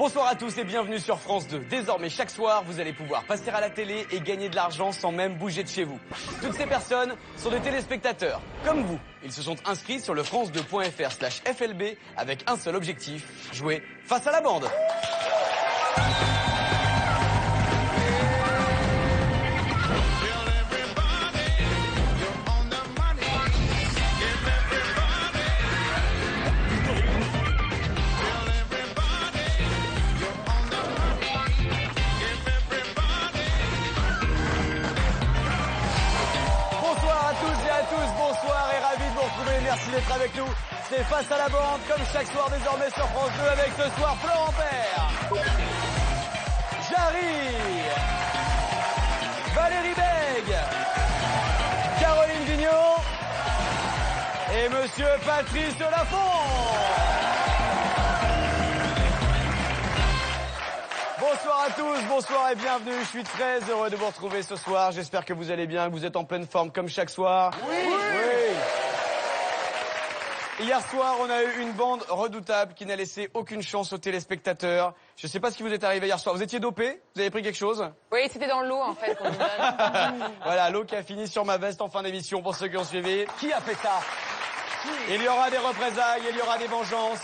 Bonsoir à tous et bienvenue sur France 2. Désormais, chaque soir, vous allez pouvoir passer à la télé et gagner de l'argent sans même bouger de chez vous. Toutes ces personnes sont des téléspectateurs, comme vous. Ils se sont inscrits sur le france2.fr/FLB avec un seul objectif, jouer face à la bande. Merci d'être avec nous. C'est Face à la bande, comme chaque soir désormais sur France 2, avec ce soir Florent Père, Jarry, Valérie Bègue, Caroline Vignon et Monsieur Patrice Lafont. Bonsoir à tous, bonsoir et bienvenue. Je suis très heureux de vous retrouver ce soir. J'espère que vous allez bien, que vous êtes en pleine forme comme chaque soir. Oui. Hier soir, on a eu une bande redoutable qui n'a laissé aucune chance aux téléspectateurs. Je ne sais pas ce qui vous est arrivé hier soir. Vous étiez dopé? Vous avez pris quelque chose? Oui, c'était dans l'eau en fait qu'on nous donne. Voilà, l'eau qui a fini sur ma veste en fin d'émission pour ceux qui ont suivi. Qui a fait ça? Il y aura des représailles, il y aura des vengeances.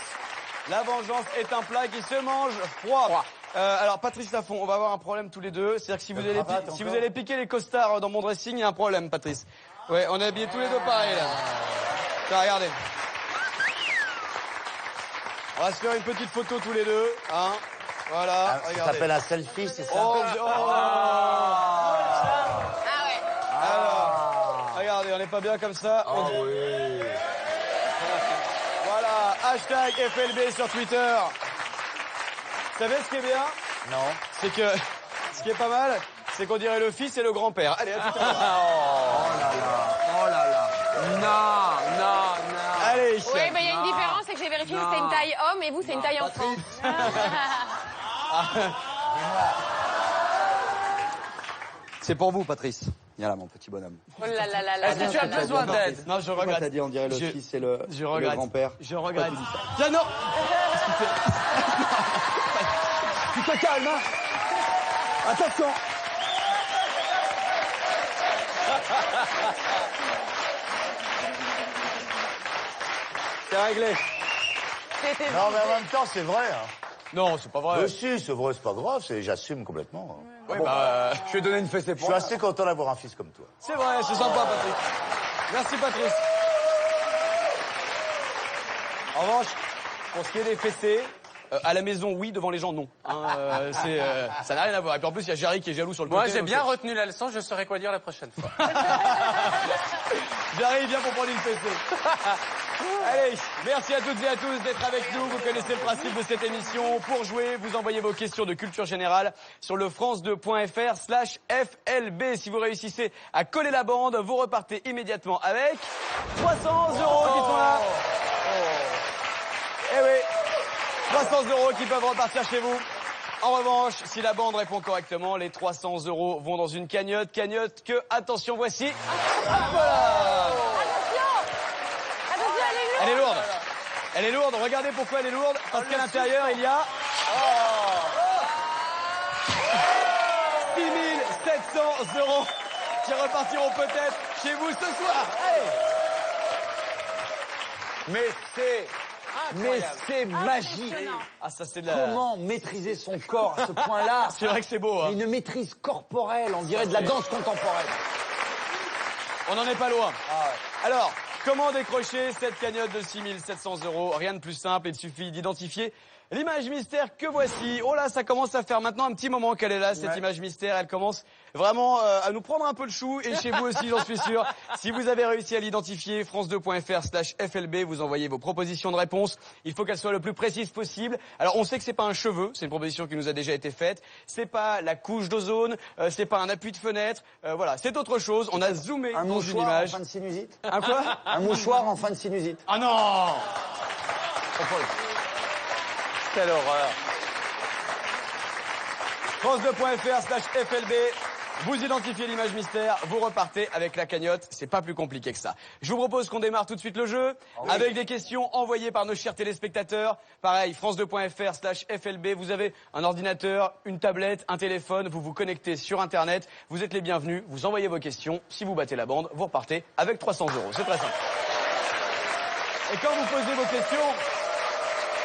La vengeance est un plat qui se mange froid. Alors Patrice Lafont, on va avoir un problème tous les deux. C'est-à-dire que si vous allez piquer les costards dans mon dressing, il y a un problème, Patrice. Ouais, on est habillés tous les deux pareil là. Tiens, regardez. On va se faire une petite photo tous les deux, hein. Voilà, regardez. Ça s'appelle un selfie, c'est ça? Alors, regardez, on n'est pas bien comme ça. Oui. Voilà, hashtag FLB sur Twitter. Vous savez ce qui est bien? Non. C'est que, ce qui est pas mal, c'est qu'on dirait le fils et le grand-père. Allez, à tout à l'heure. Oh là là. Non. Allez. Oui, mais il y a une différence, c'est que j'ai vérifié que c'était une taille homme et vous, c'est une taille enfant. C'est pour vous, Patrice. Viens là, mon petit bonhomme. Oh là là là là. Est-ce que tu as besoin d'aide? Non, je Pourquoi regrette. t'as dit on dirait le fils et le grand-père? Je regrette. Tiens, non. Tu te calmes, hein? Attention. C'est réglé. Non, mais en même temps, c'est vrai. Hein. Non, c'est pas vrai. Mais si, c'est vrai, c'est pas grave, j'assume complètement. Oui, je vais donner une fessée Je pour suis assez content d'avoir un fils comme toi. C'est vrai, c'est sympa, Patrick. Merci, Patrice. En revanche, pour ce qui est des fessées, à la maison, oui, devant les gens, non. Hein, ça n'a rien à voir. Et puis en plus, il y a Jarry qui est jaloux sur le côté. Moi, j'ai bien retenu la leçon, je saurai quoi dire la prochaine fois. Jarry vient pour prendre une fessée. Allez, merci à toutes et à tous d'être avec nous. Vous connaissez le principe de cette émission. Pour jouer, vous envoyez vos questions de culture générale sur le france2.fr/FLB. Si vous réussissez à coller la bande, vous repartez immédiatement avec 300 € qui sont là. Eh oui, 300 € qui peuvent repartir chez vous. En revanche, si la bande répond correctement, les 300 € vont dans une cagnotte. Cagnotte que, attention, voici. Voilà. Elle est lourde. Elle est lourde. Regardez pourquoi elle est lourde. Parce qu'à l'intérieur, il y a 6 700 € qui repartiront peut-être chez vous ce soir. Allez. Mais c'est magique. Ah, ça c'est de la... Comment maîtriser son corps à ce point-là? C'est vrai que c'est beau, hein. Une maîtrise corporelle, on dirait de la danse contemporaine. On n'en est pas loin. Alors, comment décrocher cette cagnotte de 6 700 €? Rien de plus simple, il suffit d'identifier l'image mystère que voici. Oh là, ça commence à faire maintenant un petit moment qu'elle est là, cette image mystère. Elle commence vraiment à nous prendre un peu le chou, et chez vous aussi, j'en suis sûr. Si vous avez réussi à l'identifier, france2.fr/FLB, vous envoyez vos propositions de réponse. Il faut qu'elles soient le plus précises possible. Alors, on sait que c'est pas un cheveu, c'est une proposition qui nous a déjà été faite. C'est pas la couche d'ozone, c'est pas un appui de fenêtre. Voilà, c'est autre chose. On a zoomé Un dans une mouchoir image. en fin de sinusite? Un quoi? Un mouchoir en fin de sinusite. Ah non! Quelle horreur. France2.fr/FLB. Vous identifiez l'image mystère, vous repartez avec la cagnotte. C'est pas plus compliqué que ça. Je vous propose qu'on démarre tout de suite le jeu avec des questions envoyées par nos chers téléspectateurs. Pareil, france2.fr/FLB. Vous avez un ordinateur, une tablette, un téléphone. Vous vous connectez sur Internet. Vous êtes les bienvenus. Vous envoyez vos questions. Si vous battez la bande, vous repartez avec 300 €. C'est très simple. Et quand vous posez vos questions,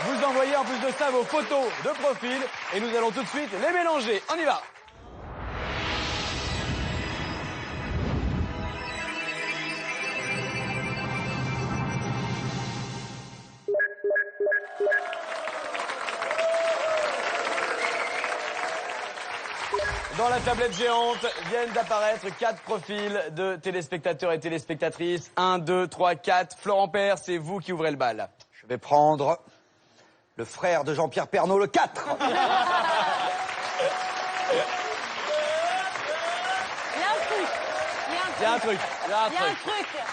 vous envoyez en plus de ça vos photos de profil. Et nous allons tout de suite les mélanger. On y va. Dans la tablette géante viennent d'apparaître 4 profils de téléspectateurs et téléspectatrices. 1, 2, 3, 4. Florent Père, c'est vous qui ouvrez le bal. Je vais prendre le frère de Jean-Pierre Pernaut, le 4. Il y a un truc.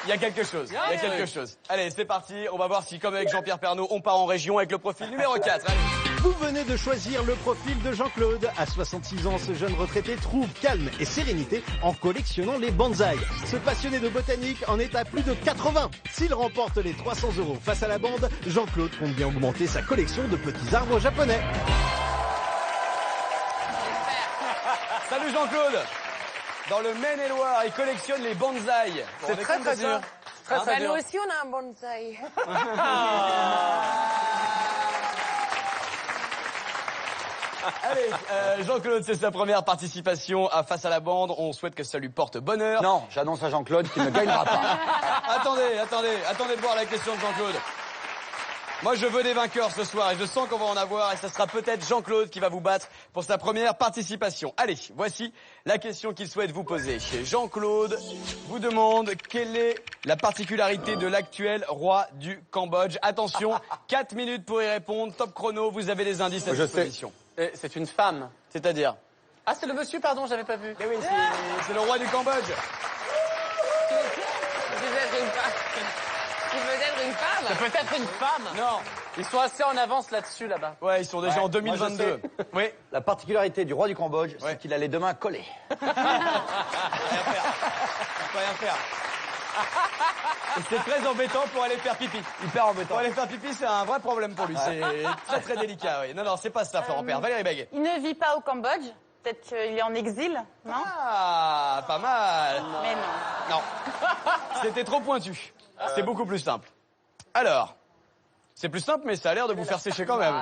Il y a quelque chose. Allez, c'est parti. On va voir si, comme avec Jean-Pierre Pernaut, on part en région avec le profil numéro 4. Allez. Vous venez de choisir le profil de Jean-Claude. À 66 ans, ce jeune retraité trouve calme et sérénité en collectionnant les bonsaïs. Ce passionné de botanique en est à plus de 80. S'il remporte les 300 € face à la bande, Jean-Claude compte bien augmenter sa collection de petits arbres japonais. Salut Jean-Claude. Dans le Maine-et-Loire, il collectionne les bonsaïs. C'est très très dur. Très Nous dur. aussi, on a un bonsaï. Allez, Jean-Claude, c'est sa première participation à Face à la bande. On souhaite que ça lui porte bonheur. Non, j'annonce à Jean-Claude qu'il ne gagnera pas. Attendez de voir la question de Jean-Claude. Moi, je veux des vainqueurs ce soir et je sens qu'on va en avoir et ça sera peut-être Jean-Claude qui va vous battre pour sa première participation. Allez, voici la question qu'il souhaite vous poser. Jean-Claude vous demande quelle est la particularité de l'actuel roi du Cambodge. Attention, 4 minutes pour y répondre. Top chrono, vous avez des indices à disposition. C'est une femme. C'est-à-dire? Ah, c'est le monsieur, pardon, j'avais pas vu. Mais oui, c'est le roi du Cambodge. C'est peut-être une femme. Non. Ils sont assez en avance là-dessus, là-bas. Ouais, ils sont déjà en Moi, 2022. je sais. Oui. La particularité du roi du Cambodge, Ouais. c'est qu'il a les deux mains collées. On peut rien faire. Et c'est très embêtant pour aller faire pipi. Hyper embêtant. Pour aller faire pipi, c'est un vrai problème pour lui. C'est très très délicat. Oui. Non, c'est pas ça, Florent Père. Valérie Baguet. Il ne vit pas au Cambodge. Peut-être qu'il est en exil, non? Ah, pas mal. Mais non. Non. C'était trop pointu. C'est beaucoup plus simple. Alors, c'est plus simple, mais ça a l'air de vous faire sécher quand même.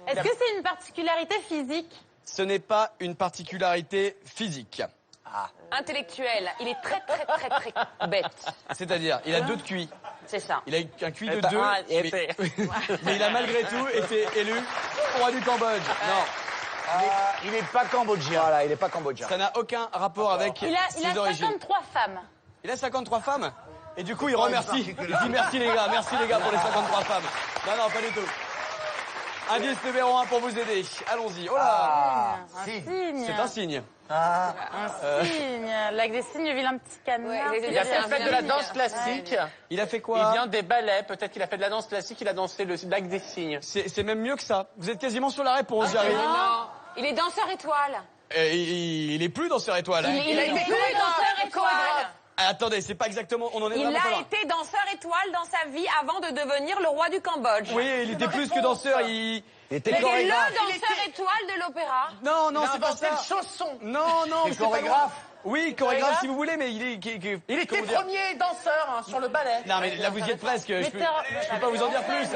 Est-ce que c'est une particularité physique? Ce n'est pas une particularité physique. Intellectuel. Il est très, très, très, très bête. C'est-à-dire, il a 2 de QI. C'est ça. Il a un QI de ben, 2, mais il a malgré tout été élu roi du Cambodge. Non, Il n'est pas cambodgien. Voilà, il n'est pas cambodgien. ça n'a aucun rapport avec Il a ses origines. 53 femmes. Il a 53 femmes et du coup il remercie. Il dit merci les gars pour les 53 femmes. Non, pas du tout. Indice numéro 1 pour vous aider. Allons-y. Oh là, Un Si. cygne. c'est un signe. Un cygne. Lac des cygnes, vilain petit canard. Ouais, Il a fait de la danse classique. Il a fait Il quoi? vient des ballets. Peut-être qu'il a fait de la danse classique. Il a dansé le lac des cygnes. C'est même mieux que ça. Vous êtes quasiment sur la réponse, j'arrive. Non. Il est danseur étoile. Il est plus dans sur étoile. Il a été danseur étoile. Attendez, c'est pas exactement. On en est Il vraiment pas a loin. été danseur étoile dans sa vie avant de devenir le roi du Cambodge. Oui, il était plus que danseur. Il était Il était chorégraphe. le danseur étoile de l'opéra. Non, Il a c'est pas inventé ça. le chausson. Non, c'est pas chorégraphe. loin. Oui, chorégraphe si vous voulez, mais il est. Il était comment dire premier danseur sur le ballet. Non, mais là vous y êtes presque. Je peux Metteur- pas vous en dire plus.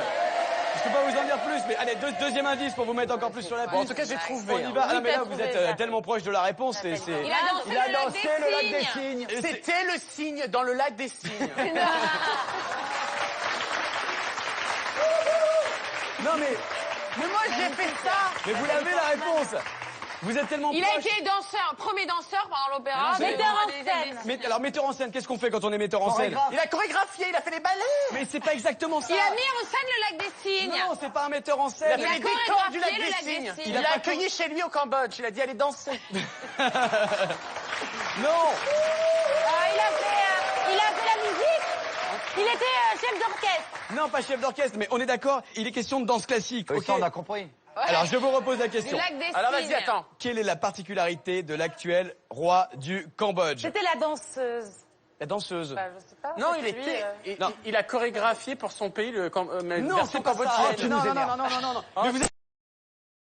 Je peux pas vous en dire plus. Mais allez, deuxième indice pour vous mettre encore plus sur la piste. Bon, en tout cas, j'ai trouvé. On y va. Ah, non, mais là t'as vous trouvé êtes ça. tellement proche de la réponse. C'est. Il a dansé le lac des cygnes. Et c'est- C'était le cygne dans le lac des cygnes. Non mais Mais moi, j'ai fait ça. vous l'avez la réponse. Vous êtes tellement Il a proche. été danseur, premier danseur pendant l'opéra. Mais non, Metteur en scène. Mais alors metteur en scène, qu'est-ce qu'on fait quand on est metteur en scène? Il a chorégraphié, il a fait les ballets. Mais c'est pas exactement ça. Il a mis en scène le lac des cygnes. Non, c'est pas un metteur en Il a scène. fait a les décors du lac chorégraphié le des lac des cygnes. cygnes. Il a accueilli chez lui au Cambodge. Il a dit allez danser. Non. Il a fait la musique. Il était chef d'orchestre. Non, pas chef d'orchestre, mais on est d'accord, il est question de danse classique. Oui, ok. ça, on a compris. Alors, je vous repose la Du question. lac des Alors vas-y, Cygnes. attends. Quelle est la particularité de l'actuel roi du Cambodge? C'était la danseuse. La danseuse. Bah, je sais pas. Non, c'était lui, il a chorégraphié pour son pays le Non, c'est pas ça. cambodgienne. Non. Mais vous êtes...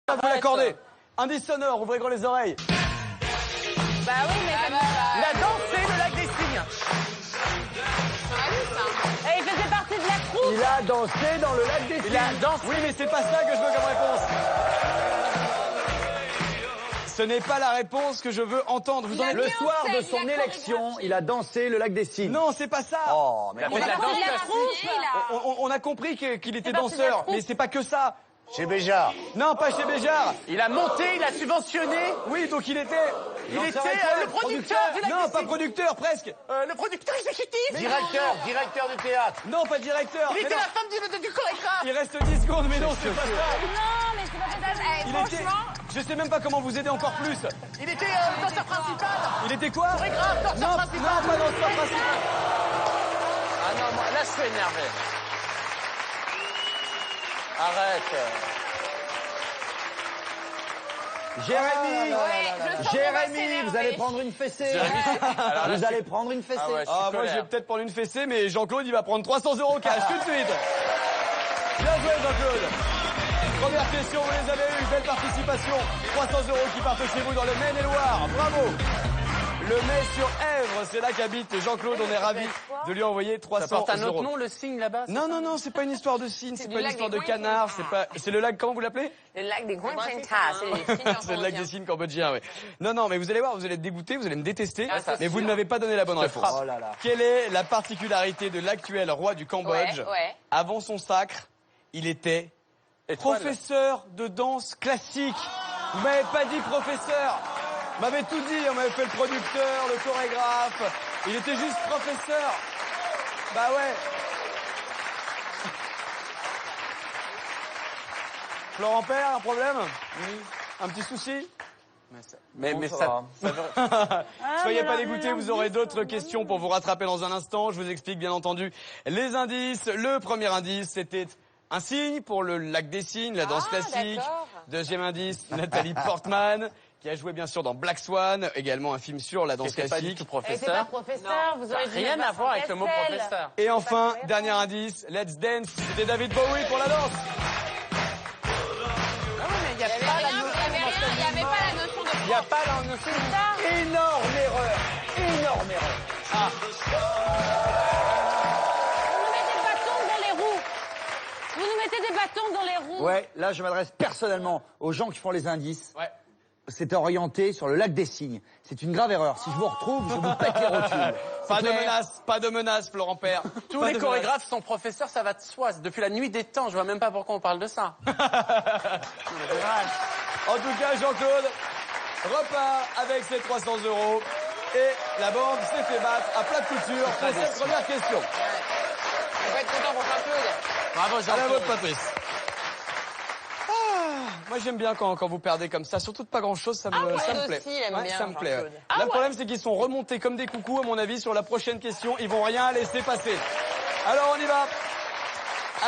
Vous l'accordez. Indice sonore, ouvrez grand les oreilles. Bah oui, mais Il a dansé le lac des Cygnes. Et il faisait partie de la troupe. Il a dansé dans le lac des Il a dansé. Oui, mais c'est pas ça que je veux comme réponse. Ce n'est pas la réponse que je veux entendre. Vous en êtes... Le soir de son élection, il a dansé le lac des Cygnes. Non, c'est pas ça. Oh, mais Il a fait de la danse classique. On a compris qu'il était parti de la danseur, troupe. mais c'est pas que ça. chez Béjart. Non, pas chez Béjart. Il a monté, il a subventionné. Oui, donc il était Le producteur du lac Non, des pas Cygnes. producteur, presque. Le producteur exécutif. Directeur du théâtre. Non, pas directeur. Il Mais était non. la femme du chorégraphe. Il reste 10 secondes, mais non, c'est pas ça. Non, mais c'est pas ça. Eh, Il était... franchement, Je sais même pas comment vous aider encore plus. Il était le danseur principal. Il était quoi? Chorégraphe, danseur Non, principal. non, pas danseur principal. Ah non, moi, là je suis énervé. Arrête. Jérémy, je sens Jérémy, qu'on va vous allez s'énerver. prendre une fessée. Alors là, Vous allez prendre une fessée. Ah ouais, je suis Ah, moi, je colère. vais peut-être prendre une fessée, mais Jean-Claude, il va prendre 300 € cash tout de suite. Bien joué, Jean-Claude. Première question, vous les avez eues. Belle participation. 300 € qui partent chez vous dans le Maine-et-Loire. Bravo. Le Mai-sur-Èvre, c'est là qu'habite Jean-Claude. On est ravis de lui envoyer Ça 300 porte un autre €. nom, le signe là-bas. Non, c'est pas une histoire de cygne, c'est du pas une lac histoire des de canard, Gouin-Senta. c'est le lac, comment vous l'appelez? le lac des Gouin-Senta, c'est les signes C'est le lac des signes cambodgiens, oui. Non, mais vous allez voir, vous allez être dégoûté, vous allez me détester, Ah, c'est mais vous sûr. ne m'avez pas donné la bonne réponse. Oh là là. Quelle est la particularité de l'actuel roi du Cambodge? Ouais. Avant son sacre, il était Étoile. professeur de danse classique. Vous m'avez pas dit professeur. Vous m'avez tout dit, on m'avait fait le producteur, le chorégraphe. Il était juste professeur. Bah ouais. Florent Père, un problème? Un petit souci? Mais ça ça. va. Soyez mais pas alors, dégoûtés, les vous aurez indices, d'autres questions pour vous rattraper dans un instant. Je vous explique bien entendu les indices. Le premier indice, c'était un signe pour le lac des Cygnes, la danse Ah, classique. d'accord. Deuxième indice, Nathalie Portman, qui a joué bien sûr dans Black Swan, également un film sur la danse C'était pas du classique. tout Elle était pas professeur. professeur, vous Ça n'a aurez dû rien mettre à voir avec le mot Castel. professeur. Et enfin, dernier indice, Let's Dance, c'était David Bowie pour la danse. Ah oui, mais il n'y a Il y pas avait la rien, il y avait pas la notion de Il n'y a pas la notion. Énorme erreur. Énorme erreur. Vous nous mettez des bâtons dans les roues. Vous nous mettez des bâtons dans les roues. Ouais, là je m'adresse personnellement aux gens qui font les indices. Ouais. C'était orienté sur le lac des Cygnes. C'est une grave erreur. Si je vous retrouve, je vous pète les rotules. Pas C'est de clair. menace, pas de menace, Florent Père. Tous Pas les de chorégraphes sont professeurs, ça va de soi. Depuis la nuit des temps, je vois même pas pourquoi on parle de ça. En tout cas, Jean-Claude repart avec ses 300 € et la bande s'est fait battre à plat de couture pour cette première question. On va être content pour Jean-Claude. Bravo, À la Jean-Claude. vôtre, Patrice. Moi, j'aime bien quand vous perdez comme ça. Surtout de pas grand-chose, ça me Claude plaît. aussi, il aime bien, ça me plaît. Jean-Claude. Ouais. Le problème, c'est qu'ils sont remontés comme des coucous, à mon avis, sur la prochaine question. Ils vont rien laisser passer. Alors, on y va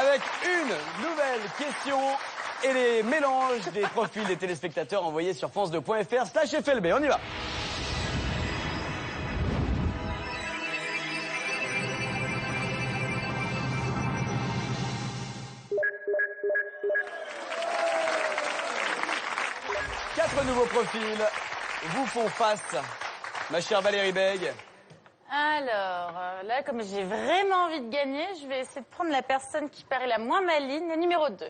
avec une nouvelle question et les mélanges des profils des téléspectateurs envoyés sur france2.fr/FLB. On y va. Quatre nouveaux profils vous font face, ma chère Valérie Beg. Alors, là, comme j'ai vraiment envie de gagner, je vais essayer de prendre la personne qui paraît la moins maligne, la numéro 2.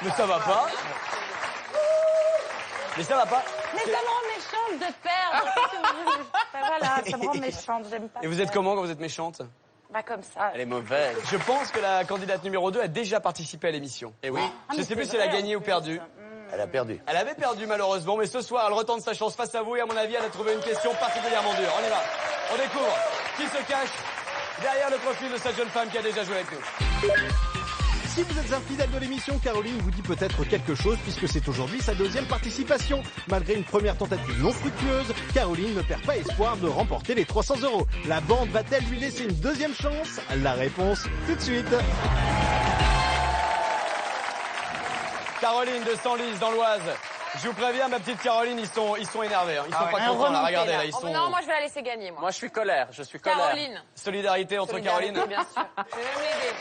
Mais ça va pas. Mais ça va pas. Mais ça me rend méchante de perdre. Ben voilà, ça me rend méchante, j'aime pas. Et vous êtes perdre. comment quand vous êtes méchante? Bah comme ça. Elle est mauvaise. Je pense que la candidate numéro 2 a déjà participé à l'émission. Et oui. Ah, Je mais sais plus c'est si elle a vrai, gagné en ou plus. perdu. Elle a perdu. Elle avait perdu malheureusement, mais ce soir, elle retente sa chance face à vous et à mon avis, elle a trouvé une question particulièrement dure. On y va. On découvre qui se cache derrière le profil de cette jeune femme qui a déjà joué avec nous. Si vous êtes un fidèle de l'émission, Caroline vous dit peut-être quelque chose puisque c'est aujourd'hui sa deuxième participation. Malgré une première tentative non fructueuse, Caroline ne perd pas espoir de remporter les 300 €. La bande va-t-elle lui laisser une deuxième chance? La réponse tout de suite. Caroline de Senlis dans l'Oise. Je vous préviens, ma petite Caroline, ils sont énervés. Hein. Ils sont pas contents, là. Regardez, là, ils sont... Non, moi, je vais la laisser gagner, moi. Moi, je suis colère. Caroline. Solidarité entre Caroline. Bien sûr. Je vais même l'aider.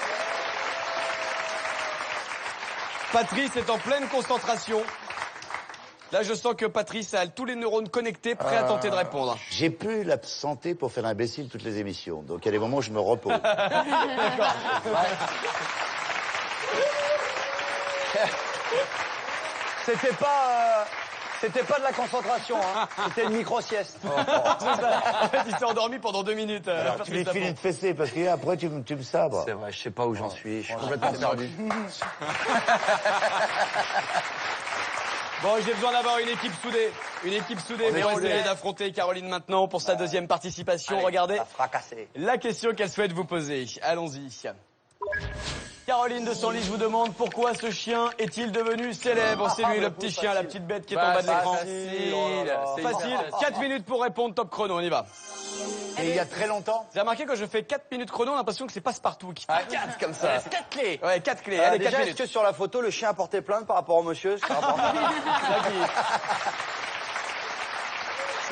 Patrice est en pleine concentration. Là, je sens que Patrice a tous les neurones connectés, prêts à tenter de répondre. J'ai plus la santé pour faire l'imbécile toutes les émissions. Donc, il y a des moments où je me repose. D'accord. C'était pas de la concentration, hein. C'était une micro-sieste. En fait, il s'est endormi pendant 2 minutes. Alors, tu lui files une fessée parce qu'après, tu me sabres. C'est vrai, je sais pas où j'en suis. Je suis complètement perdu. Bon, j'ai besoin d'avoir une équipe soudée. Une équipe soudée pour essayer d'affronter Caroline maintenant pour sa deuxième participation. Allez, regardez ça fracassé. la question qu'elle souhaite vous poser. Allons-y. Caroline de Senlis vous demande pourquoi ce chien est-il devenu célèbre. C'est lui, le petit chien, la petite bête qui est en bas de l'écran. Facile. 4 minutes pour répondre, top chrono, on y va. Et il y a très longtemps. Vous avez remarqué quand je fais 4 minutes chrono, on a l'impression que c'est Passe-Partout qui fait 4 comme ça. 4 clés. Ouais, 4 clés. Allez, 4 Déjà, est-ce minutes. que sur la photo, le chien a porté plainte par rapport au monsieur? C'est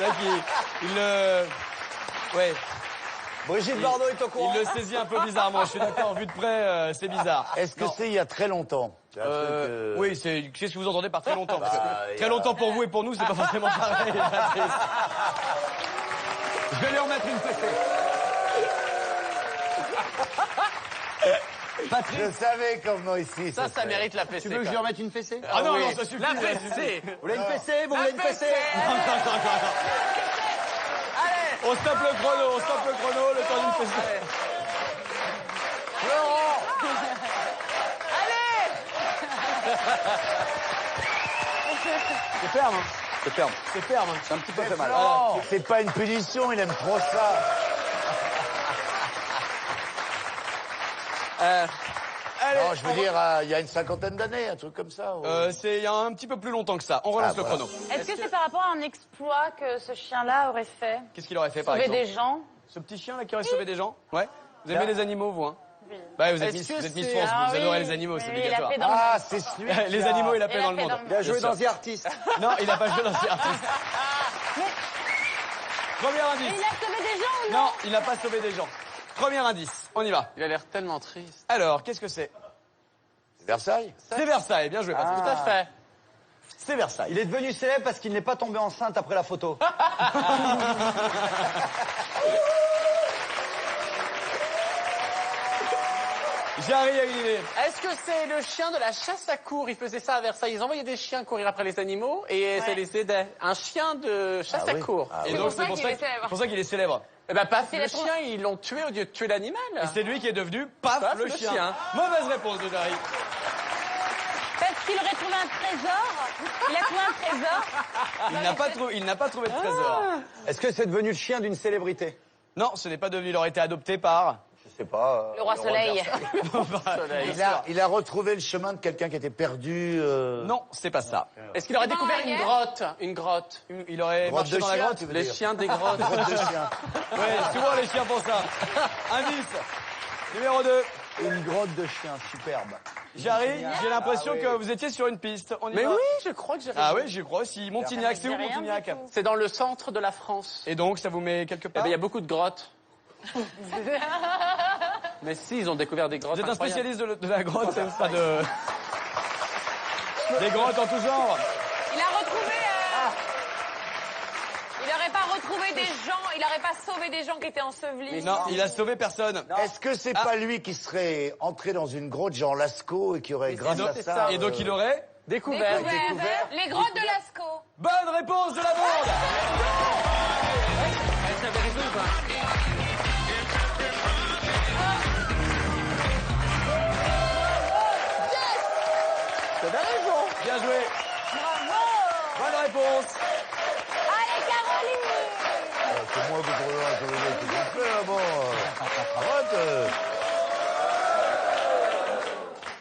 ça qui... Il le... Ouais. Brigitte Bardot est au courant. Il le saisit un peu bizarrement. Je suis d'accord, vu de près, c'est bizarre. Est-ce que c'est il y a très longtemps? Oui, c'est... Qu'est-ce que vous entendez par très longtemps? Parce que très longtemps pour vous et pour nous, c'est pas forcément pareil. Patrice. Je vais lui remettre une fessée. Je savais comment ici. Ça mérite la fessée. Tu veux que je lui remette une fessée? Ah non, oui. non, ça suffit. La fessée. Vous voulez une fessée? Vous voulez une fessée? On stoppe le chrono, le temps d'une fessée. C'est ferme, hein. C'est ferme. C'est ferme. C'est un petit peu fait mal. Non, c'est pas une punition, il aime trop ça. Non, je veux dire, il y a une 50aine d'années, un truc comme ça. C'est il y a un petit peu plus longtemps que ça. On relance le chrono. Est-ce que c'est par rapport à un exploit que ce chien-là aurait fait? Qu'est-ce qu'il aurait fait, par Sauver exemple? des gens? Ce petit chien là qui aurait sauvé des gens? Ouais. Vous aimez les animaux, vous, hein? Oui. Bah, vous êtes Est-ce Miss que Miss c'est- France, Ah vous oui, adorez les animaux, c'est oui, obligatoire. il a fait dans Ah, c'est celui. Les animaux, il a Il fait a dans le fait monde. dans le monde. Il a joué Bien dans sûr. The Artist. Non, il a pas joué dans The Artist. Premier indice. Il a sauvé des gens ou non? Non, il n'a pas sauvé des gens. Premier indice, on y va. Il a l'air tellement triste. Alors, qu'est-ce que c'est? Versailles. C'est Versailles, bien joué, Patrick. Tout à fait. C'est Versailles. Il est devenu célèbre parce qu'il n'est pas tombé enceinte après la photo. Jarry a une idée. Est-ce que c'est le chien de la chasse à courre? Il faisait ça à Versailles. Ils envoyaient des chiens courir après les animaux et ça les aidait. Un chien de chasse Ah à oui. courre. Ah Et oui. donc, pour ça qu'il est célèbre. pour ça qu'il est célèbre. Eh ben, paf, C'est le la chien, ils l'ont tué au lieu de tuer l'animal. Et c'est lui qui est devenu Paf, Paf, le le chien. chien. Mauvaise réponse de Jarry. Parce qu'il aurait trouvé un trésor. Il a trouvé un trésor. Il n'a pas trouvé de trésor. Est-ce que c'est devenu le chien d'une célébrité? Non, ce n'est pas devenu. Il aurait été adopté par... Je sais pas. Le roi Soleil. Il a retrouvé le chemin de quelqu'un qui était perdu. Non, c'est pas ça. Est-ce qu'il aurait Pendant découvert la une guerre grotte? Une grotte. Il aurait Grotte marché de dans la chien, grotte. tu veux Les dire. chiens des grottes. Grotte de chien. Ouais, souvent les chiens font ça. Indice. Numéro 2. Une grotte de chien, superbe. Jarry, j'ai l'impression que vous étiez sur une piste. On y Mais va. oui, je crois que j'ai raison. Ah oui, j'y crois aussi. Montignac, c'est où J'ai rien Montignac? du tout. C'est dans le centre de la France. Et donc, ça vous met quelque Eh part? ben, il y a beaucoup de grottes. Mais si, ils ont découvert des grottes. Vous êtes un incroyables. spécialiste de la grotte, c'est pas de... Des grottes en tout genre. Il a retrouvé... Il n'aurait pas retrouvé des gens, il n'aurait pas sauvé des gens qui étaient ensevelis. Non, il a sauvé personne. Est-ce que c'est pas lui qui serait entré dans une grotte genre Lascaux et qui aurait, grâce donc- à ça... Et donc il aurait... Découvert. Découvert les grottes de Lascaux. Bonne réponse de la bande. Bien joué. Bravo. Bonne réponse. Allez, Caroline. C'est moi qui pour le mec qui te fait, là, bon. Arrête.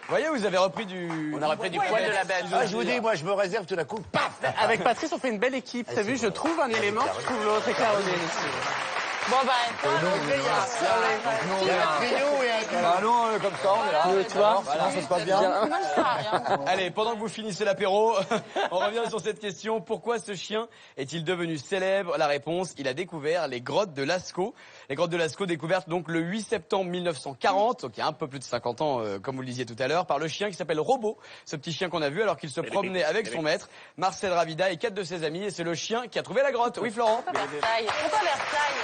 Vous voyez, vous avez repris du... On a repris du poil de la bête. Ah, je vous dis, moi, je me réserve tout d'un coup, paf. Avec Patrice, on fait une belle équipe. T'as vu, je trouve un élément, je trouve l'autre et Caroline ici. Bon, bah, toi, Il y a un trio et un duo. Bah non, comme ça, on est là. Tu vois, Voilà, ça se passe bien. moi, je sers à rien. Allez, pendant que vous finissez l'apéro, on revient sur cette question. Pourquoi ce chien est-il devenu célèbre? La réponse, il a découvert les grottes de Lascaux. Les grottes de Lascaux découvertes donc le 8 septembre 1940, donc il y a un peu plus de 50 ans, comme vous le disiez tout à l'heure, par le chien qui s'appelle Robot. Ce petit chien qu'on a vu alors qu'il se promenait avec son maître, Marcel Ravida et 4 de ses amis. Et c'est le chien qui a trouvé la grotte. Oui, Florent? Pourquoi Versailles? Pourquoi Versailles?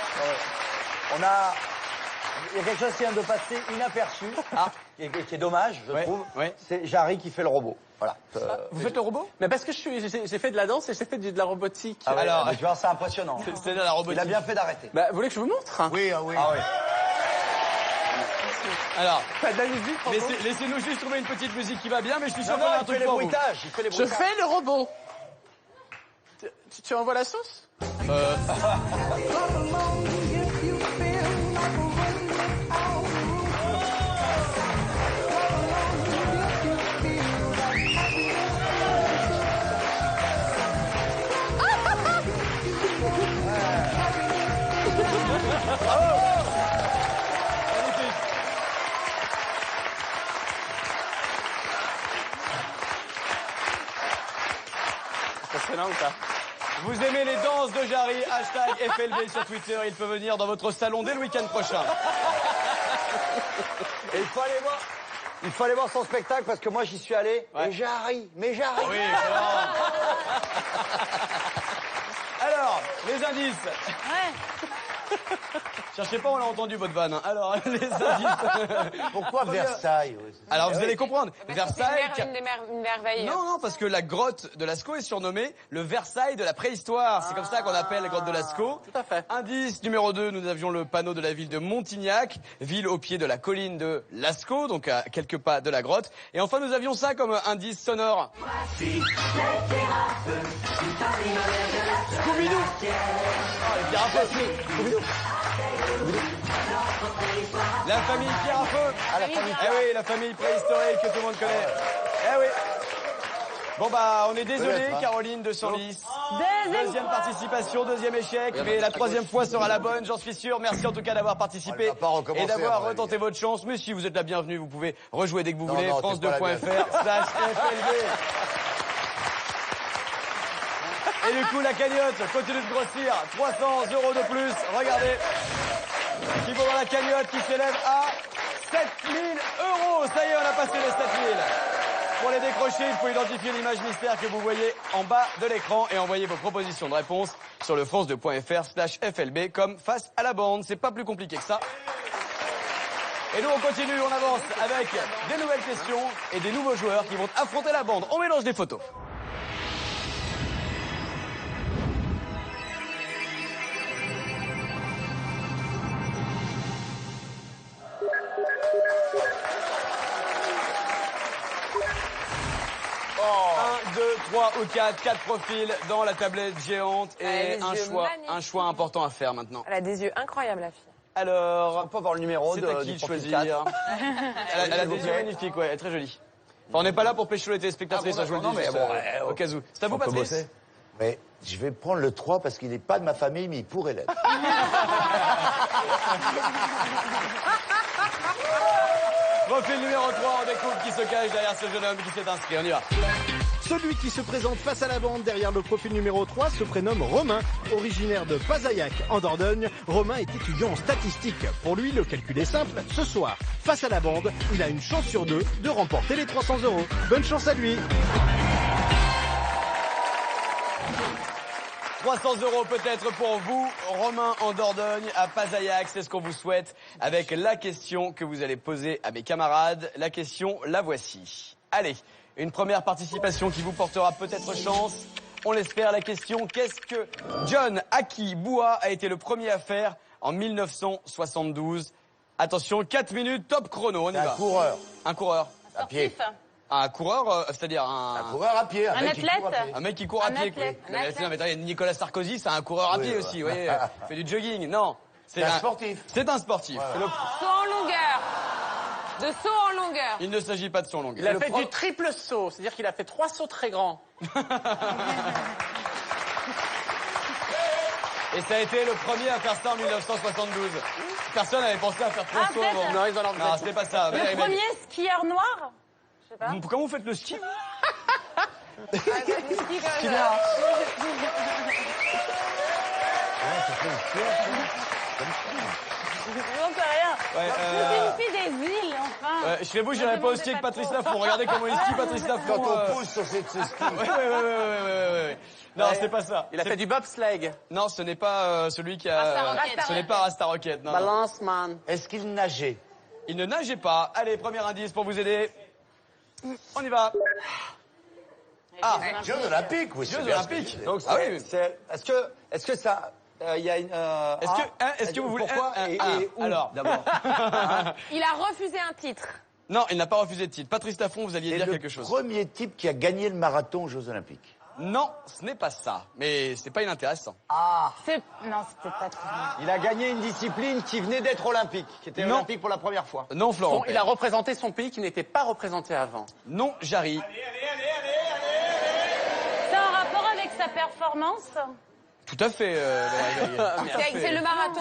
Il y a quelque chose qui vient de passer inaperçu, qui est dommage, je trouve. Ouais. C'est Jarry qui fait le robot. Voilà. Vous faites le robot? Mais parce que j'ai fait de la danse et j'ai fait de la robotique. Ah ouais, Alors- mais tu vois, c'est impressionnant. C'est la robotique. Il a bien fait d'arrêter. Bah, vous voulez que je vous montre? Oui, ah oui. Ah oui. Alors, Pas de la musique, Franco laissez-nous juste trouver une petite musique qui va bien, mais je suis sûr Non, qu'on a un il fait truc les pour vous. bruitages. Il fait les Je bruitages. fais le robot. Tu envoies la sauce? Magnifique. Ça serait là ou pas? Vous aimez les danses de Jarry, hashtag FLB sur Twitter, il peut venir dans votre salon dès le week-end prochain. Et il faut aller voir son spectacle parce que moi j'y suis allé. Ouais. Et Jarry, mais Jarry. Oui, excellent. Alors, les indices. Ouais. Cherchez pas, on l'a entendu votre vanne. Hein. Alors, les indices. Pourquoi Versailles? Oui. Alors, vous allez comprendre. Versailles. Une merveille. Non, parce que la grotte de Lascaux est surnommée le Versailles de la préhistoire. C'est comme ça qu'on appelle la grotte de Lascaux. Tout à fait. Indice numéro 2, nous avions le panneau de la ville de Montignac, ville au pied de la colline de Lascaux, donc à quelques pas de la grotte. Et enfin, nous avions ça comme indice sonore. Scooby-Doo. Ah, les Pierre à feu. Scooby-Doo. La famille Pierre à feu. Ah, la famille. Eh oui, la famille préhistorique que tout le monde connaît. Eh oui. Bon bah, on est désolé, Peut-être, hein. Caroline de Senlis. Deuxième Participation, deuxième échec, mais la troisième fois sera la bonne, j'en suis sûr. Merci en tout cas d'avoir participé On va pas recommencer, et d'avoir à mon avis. retenté votre chance. Mais si vous êtes la bienvenue, vous pouvez rejouer dès que vous Non, voulez. non, t'es pas la France2.fr/FLB. Et du coup, la cagnotte continue de grossir. 300 € de plus. Regardez. Qui vaut dans la cagnotte qui s'élève à 7 000 €. Ça y est, on a passé les 7 000. Pour les décrocher, il faut identifier l'image mystère que vous voyez en bas de l'écran et envoyer vos propositions de réponse sur le France2.fr/FLB comme face à la bande. C'est pas plus compliqué que ça. Et nous, on continue, on avance avec des nouvelles questions et des nouveaux joueurs qui vont affronter la bande. On mélange des photos. Un, deux, trois ou quatre profils dans la tablette géante Elle a et des un yeux un choix important à faire maintenant. Elle a des yeux incroyables, la fille. Alors, On peut avoir le numéro c'est à qui du de profil choisir 4. Elle a des yeux magnifiques, ouais, elle est très jolie. Enfin, on n'est pas là pour pécho les téléspectatrices, Ah bon, je vous le dis, non, mais juste, bon, au cas où. C'est à vous, On peut Patrice. bosser. Mais je vais prendre le 3 parce qu'il n'est pas de ma famille, mais il pourrait l'être. Profil numéro 3, on découvre qui se cache derrière ce jeune homme qui s'est inscrit. On y va. Celui qui se présente face à la bande derrière le profil numéro 3 se prénomme Romain. Originaire de Pazaillac, en Dordogne, Romain est étudiant en statistique. Pour lui, le calcul est simple. Ce soir, face à la bande, il a une chance sur 2 de remporter les 300 €. Bonne chance à lui. 300 € peut-être pour vous, Romain en Dordogne, à Pazaillac, c'est ce qu'on vous souhaite, avec la question que vous allez poser à mes camarades. La question, la voici. Allez, une première participation qui vous portera peut-être chance. On l'espère, la question, qu'est-ce que John Aki Boua a été le premier à faire en 1972? Attention, 4 minutes, top chrono, on y Un va. coureur Un coureur. à pied. Sportif. Un coureur, c'est-à-dire Un coureur à pied. Un mec qui court à athlète. pied. un mec qui court à Un pied. athlète. Quoi. Non, mais attendez, Nicolas Sarkozy, c'est un coureur à Oui, pied ouais. aussi, vous voyez. Il fait du jogging. Non. C'est un sportif. C'est un sportif. C'est le- Saut en longueur. De saut en longueur. Il ne s'agit pas de son Il longueur. a fait du triple saut, c'est-à-dire qu'il a fait 3 sauts très grands. Et ça a été le premier à faire ça en 1972. Personne n'avait pensé à faire 3 sauts peut-être. avant. Non, ils en ont Non, c'était pas ça. Le premier skieur noir? Je sais pas. Comment vous faites le ski? J'en sais rien. Ouais, C'est une fille des îles, enfin. chez vous, j'irais pas au ski avec Patrice Laffont. Regardez comment il skie, Patrice Laffont. Quand on pousse sur ces skis. Ouais. Non, Ouais. c'est pas ça. Il a fait du bobsleigh. Non, ce n'est pas celui qui a... Rasta Rocket. Ce n'est pas Rasta Rocket. Non, non. Balance, man. Est-ce qu'il nageait? Il ne nageait pas. Allez, premier indice pour vous aider. On y va. Ah, Jeux olympiques, oui. Jeux c'est bien ce que olympiques. je Donc, Ah oui. est-ce que ça, il y a une, Est-ce que vous voulez... pourquoi et où, alors, d'abord? Il a refusé un titre. non, il n'a pas refusé de titre. Patrice Laffont, vous alliez C'est dire le quelque chose. premier type qui a gagné le marathon aux Jeux olympiques. Non, ce n'est pas ça. Mais c'est pas inintéressant. Non, c'était pas très bien. Il a gagné une discipline qui venait d'être olympique, qui était Non. olympique pour la première fois. Non, Florent. Bon, il a représenté son pays qui n'était pas représenté avant. Non, Jarry. C'est en rapport avec sa performance? Tout à fait. Valérie Veil. Tout à fait. C'est le marathon.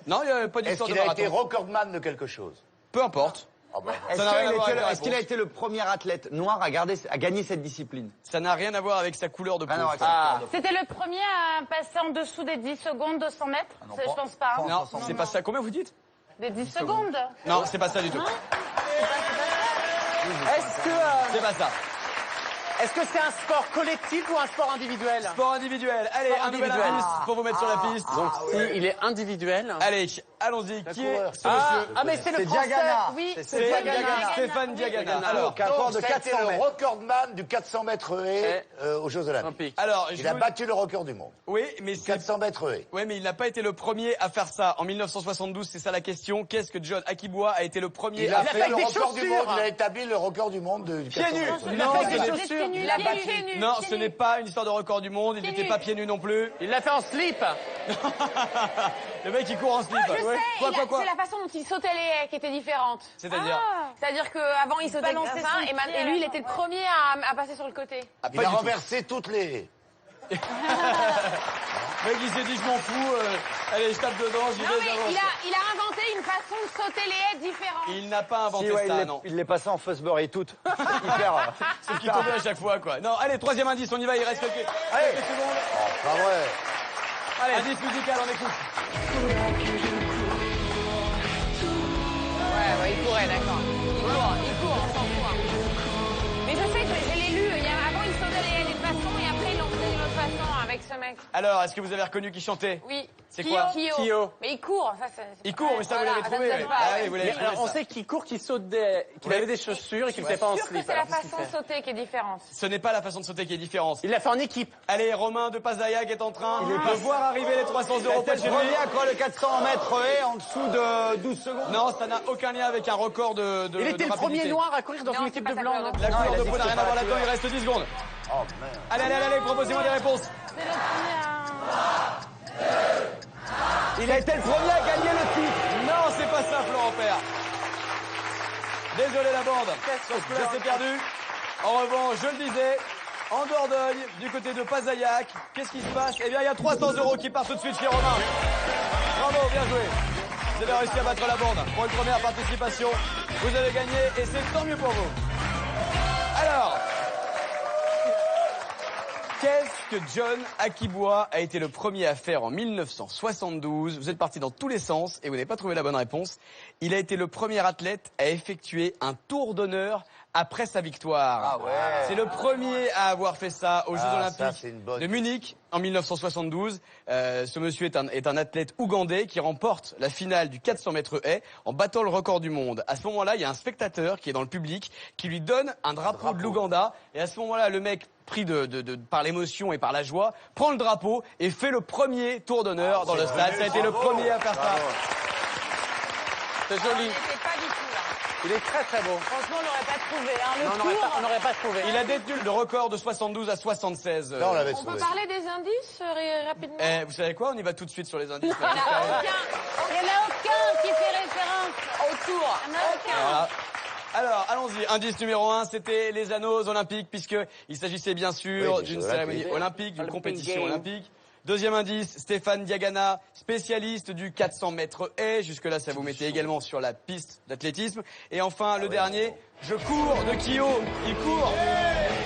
Non, il n'y a pas Est-ce d'histoire de qu'il a été marathon. recordman de quelque chose? Peu importe. Ah ben, Est-ce Ça n'a rien à qu'il voir avec la est-ce qu'il a réponse. été le premier athlète noir à gagner cette discipline? Ça n'a rien à voir avec sa couleur de peau. Rien à voir avec sa Ah. couleur de peau. C'était le premier à passer en dessous des 10 secondes de 100 mètres? non, Je pas- pense pas. hein. Non, c'est pas ça. Combien vous dites? Des 10 secondes? Non, c'est pas ça du tout. C'est pas ça. Est-ce que c'est un sport collectif ou un sport individuel? Sport individuel. Allez, Sport un nouvel individuel. indice pour vous mettre sur la piste. Donc, si il est individuel. Allez, allons-y. Qui est coureur, ce monsieur? Mais c'est le C'est français. Diagana. Oui. C'est Stéphane Diagana. Alors, Qui a un record de ça a été 400 le mètres. recordman du 400 mètres haie aux Jeux olympiques. Olympique. alors, Il a battu le record du monde. Oui, mais c'est... 400 mètres haie. Ouais, mais il n'a pas été le premier à faire ça. En 1972, c'est ça la question. Qu'est-ce que John Akiboa a été le premier Il à a faire? fait le des record du chaussures. monde. Il a établi le record du monde du 400 nus. mètres. Il a Non, fait ce des n'est- chaussures. Il a battu. Non, ce n'est pas une histoire de record du monde. Il Pieds n'était nus. pas pieds nus non plus. Il l'a fait en slip. Le mec, il court en slip. Je sais, Quoi, il a- quoi c'est la façon dont il sautait les haies qui était différente. C'est-à-dire C'est-à-dire qu'avant, il sautait comme balançait ça, son et, pied et lui, il à la était le fin. premier à passer sur le côté. Ah, Il pas a du tout. renversé toutes les haies. Le mec, il s'est dit, je m'en fous. Allez, je tape dedans, j'y Non, vais, mais j'avance. il a inventé une façon de sauter les haies différente. Il n'a pas inventé Si, ouais, ça, non. il l'est passé en Fosbury toute. Hyper. C'est qui tombait à chaque fois, quoi. Non, allez, troisième indice, on y va, il reste quelques secondes. Pas vrai. Allez, indice musical, on écoute. Ouais, il courait, d'accord. Il court, on s'en fout. Hein. Mais je sais que je l'ai lu. Avant, il sautait les haies d'une façon, et après, il l'ont fait d'une autre façon avec ce mec. Alors, est-ce que vous avez reconnu qui chantait? Oui. C'est quoi? Kyo. Mais il court, ça, c'est... Il court, mais ça, vous Voilà, l'avez trouvé. ça ne Ouais. se fait pas. Ah oui, vous l'avez Mais, trouvé, on ça. sait qu'il court, qu'il saute qu'il avait des chaussures et qu'il ne fait pas en Je suis sûre slip. que c'est la Alors, qu'est-ce qu'il façon de fait sauter qui est différente. Ce n'est pas la façon de sauter qui est différente. Il l'a fait en équipe. Allez, Romain de Pazayac est en train de voir arriver les 300 euros C'était près de chez le lui. premier à courir le 400 mètres haie en dessous de 12 secondes. Non, ça n'a aucun lien avec un record de Il était de le premier rapidité. noir à courir dans Non, une c'est équipe pas de sa blanc, couleur non de La Non, couleur il a de dit peau que n'a rien c'était à voir pas là-dedans, la il reste 10 secondes. Oh merde. Allez, proposez-moi des réponses. C'est le premier à... Il a été le premier à gagner le titre. Non, c'est pas ça, Florent Père. Désolé la bande. Sauf que là, c'est perdu. En revanche, je le disais, en Dordogne, du côté de Pazayac, qu'est-ce qui se passe? Eh bien, il y a 300 euros qui partent tout de suite chez Romain. Bravo, bien joué. Vous avez réussi à battre la bande pour une première participation. Vous avez gagné et c'est tant mieux pour vous. Alors, qu'est-ce que John Akiboa a été le premier à faire en 1972? Vous êtes parti dans tous les sens et vous n'avez pas trouvé la bonne réponse. Il a été le premier athlète à effectuer un tour d'honneur après sa victoire. Ah ouais. C'est le premier à avoir fait ça aux Jeux Ah, Olympiques ça, c'est une bonne. de Munich en 1972. Ce monsieur est un athlète ougandais qui remporte la finale du 400 mètres haie en battant le record du monde. À ce moment-là, il y a un spectateur qui est dans le public qui lui donne un drapeau de l'Ouganda. Et à ce moment-là, le mec, pris par l'émotion et par la joie, prend le drapeau et fait le premier tour d'honneur dans le stade. Ça a été le premier à faire ça. C'est On joli. n'était pas du tout là. Il est très très beau. Franchement, on l'aurait pas trouvé. Hein. Le Non, on n'aurait tour, pas trouvé. Il a détenu le record de 72 à 76. Là, on l'avait On peut trouvé. parler des indices rapidement? Vous savez quoi? On y va tout de suite sur les indices. Il n'y en a aucun. il n'y en a aucun qui fait référence Au tour. Il n'y en a aucun. Voilà. Alors, allons-y. Indice numéro 1, c'était les anneaux olympiques, puisqu'il s'agissait bien sûr Oui, des d'une Jeux cérémonie olympiques. olympique, d'une Olympic compétition Games. olympique. Deuxième indice, Stéphane Diagana, spécialiste du 400 mètres haies. Jusque-là, ça vous mettait également sur la piste d'athlétisme. Et enfin, le dernier, je cours de Kyo. Il court.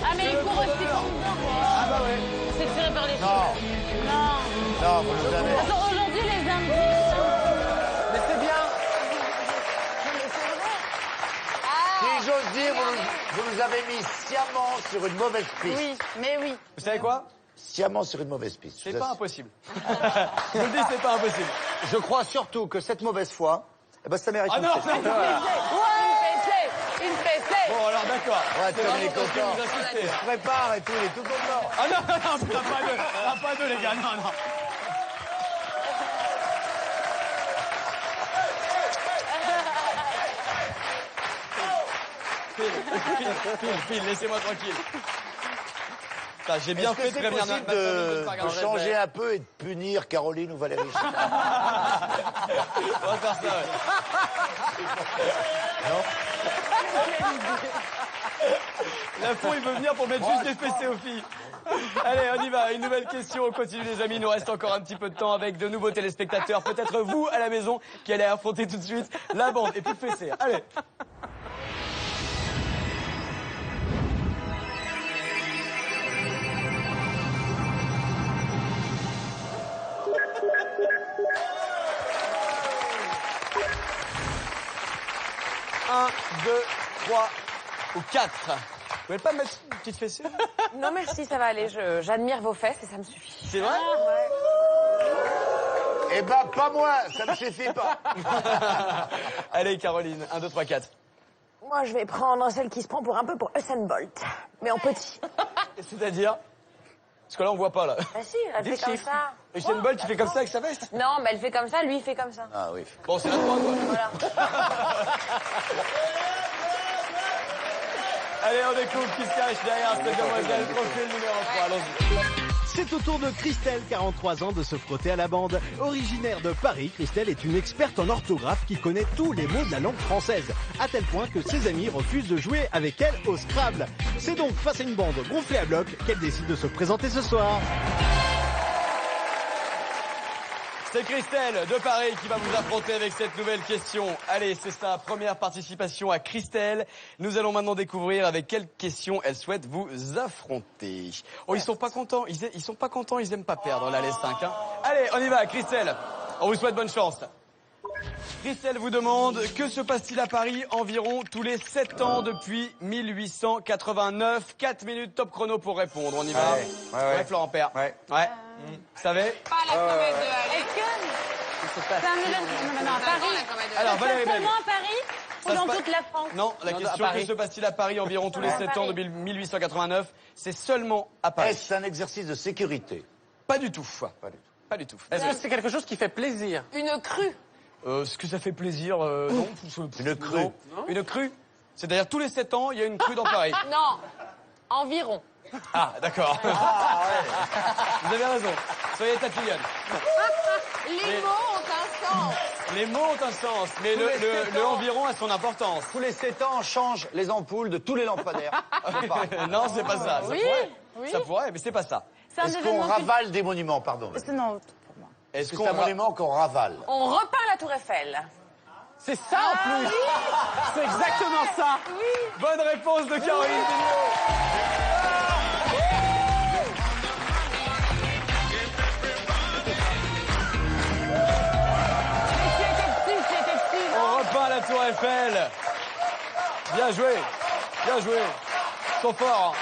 Ah, mais il court aussi pour moi. Ah bah ouais. C'est tiré par les cheveux. Non. Non, vous nous avez... Attends, aujourd'hui, les indices. Mais c'est bien. Si j'ose dire, vous nous avez mis sciemment sur une mauvaise piste. Oui, mais oui. Vous savez quoi? Sciemment sur une mauvaise piste. C'est pas impossible. Je vous le dis, c'est pas impossible. Je crois surtout que cette mauvaise foi, eh ben, ça mérite Ah une non, fessée. Une fessée. Bon, alors d'accord. Ouais, C'est Tom, il est vraiment parce que content. vous insistez. Il se prépare et tout, il est tout content. Ah non, non, pas deux, les gars, non, non. Phil, laissez-moi tranquille. Putain, j'ai bien Est-ce que fait de c'est prévenir possible ma famille de de ne pas regarder. changer un peu et de punir Caroline ou Valérie? On va faire ça, ouais. La fond, il veut venir pour mettre juste des fessées aux filles. Allez, on y va. Une nouvelle question. On continue, les amis. Il nous reste encore un petit peu de temps avec de nouveaux téléspectateurs. Peut-être vous, à la maison, qui allez affronter tout de suite la bande. Et puis de fessées. Allez. Un, 2, 3 ou 4. Vous pouvez pas me mettre une petite fessée? Non, merci, ça va aller. J'admire vos fesses et ça me suffit. C'est vrai? Eh ben, pas moi, ça ne suffit pas. Allez, Caroline. 1, 2, 3, 4. Moi, je vais prendre celle qui se prend pour un peu pour Usain Bolt, mais en petit. C'est-à-dire? Parce que là, on voit pas, là. Ah si, elle fait comme ça. Usain Bolt, il fait comme ça avec sa veste? Non, mais elle fait comme ça, lui, il fait comme ça. Ah oui. Bon, c'est la droite, quoi. Voilà. Allez, on découvre qui se cache derrière cette demoiselle. Profil numéro 3, allons-y. C'est au tour de Christelle, 43 ans, de se frotter à la bande. Originaire de Paris, Christelle est une experte en orthographe qui connaît tous les mots de la langue française, à tel point que ses amis refusent de jouer avec elle au Scrabble. C'est donc face à une bande gonflée à bloc qu'elle décide de se présenter ce soir. C'est Christelle de Paris qui va vous affronter avec cette nouvelle question. Allez, c'est sa première participation à Christelle. Nous allons maintenant découvrir avec quelle question elle souhaite vous affronter. Oh, ils sont pas contents, ils sont pas contents, ils aiment pas perdre là les 5. Hein. Allez, on y va, Christelle. On vous souhaite bonne chance. Christelle vous demande, que se passe-t-il à Paris environ tous les 7 ans depuis 1889? 4 minutes top chrono pour répondre, on y va. Ouais, Florent Père. Ouais. Vous savez? Pas la comète de Halley. C'est un mélange. Non, à Paris. Alors, Valérie Bègue. Seulement à Paris ou dans toute la France? Non, la question, que se passe-t-il à Paris environ tous les 7 ans depuis 1889? C'est seulement à Paris. Est-ce un exercice de sécurité? Pas du tout. Pas du tout. Pas du tout. Est-ce que c'est quelque chose qui fait plaisir? Une crue. Ce que ça fait plaisir, non. Une crue. Non. Une crue? C'est-à-dire tous les 7 ans, il y a une crue dans Paris. Non, environ. Ah, d'accord. Vous avez raison. Soyez tatillonne. Les mots ont un sens. Les mots ont un sens, mais le environ a son importance. Tous les 7 ans, on change les ampoules de tous les lampadaires. Non, c'est pas ça. Oui, oui. Ça pourrait, mais c'est pas ça. C'est un Est-ce qu'on événement ravale des monuments, pardon? Non. Est-ce C'est un monument qu'on ravale. On repeint la tour Eiffel. C'est ça en plus. C'est exactement ça. Bonne réponse de Caroline Vigneault. On repeint la tour Eiffel. Bien joué. Bien joué. Ils sont forts.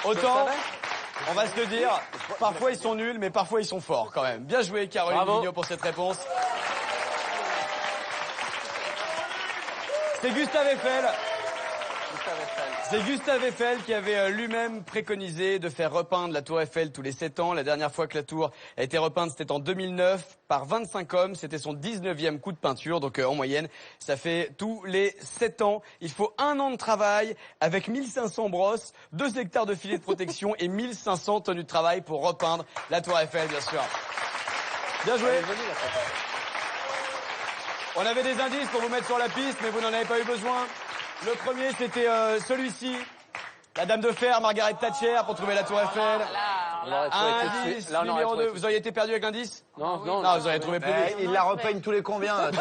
Autant, on va se le dire, parfois ils sont nuls, mais parfois ils sont forts quand même. Bien joué Caroline Vigneault pour cette réponse. C'est Gustave Eiffel. C'est Gustave Eiffel qui avait lui-même préconisé de faire repeindre la tour Eiffel tous les 7 ans. La dernière fois que la tour a été repeinte, c'était en 2009 par 25 hommes. C'était son 19e coup de peinture. Donc en moyenne, ça fait tous les 7 ans. Il faut 1 an de travail avec 1500 brosses, 2 hectares de filets de protection et 1500 tenues de travail pour repeindre la tour Eiffel, bien sûr. Bien joué. On avait des indices pour vous mettre sur la piste, mais vous n'en avez pas eu besoin. Le premier, c'était celui-ci. La Dame de Fer, Margaret Thatcher, pour trouver la Tour Eiffel. Indice numéro 2. Vous auriez été perdu avec l'indice? Non, vous auriez trouvé plus vite. Il la repeigne tous les combien La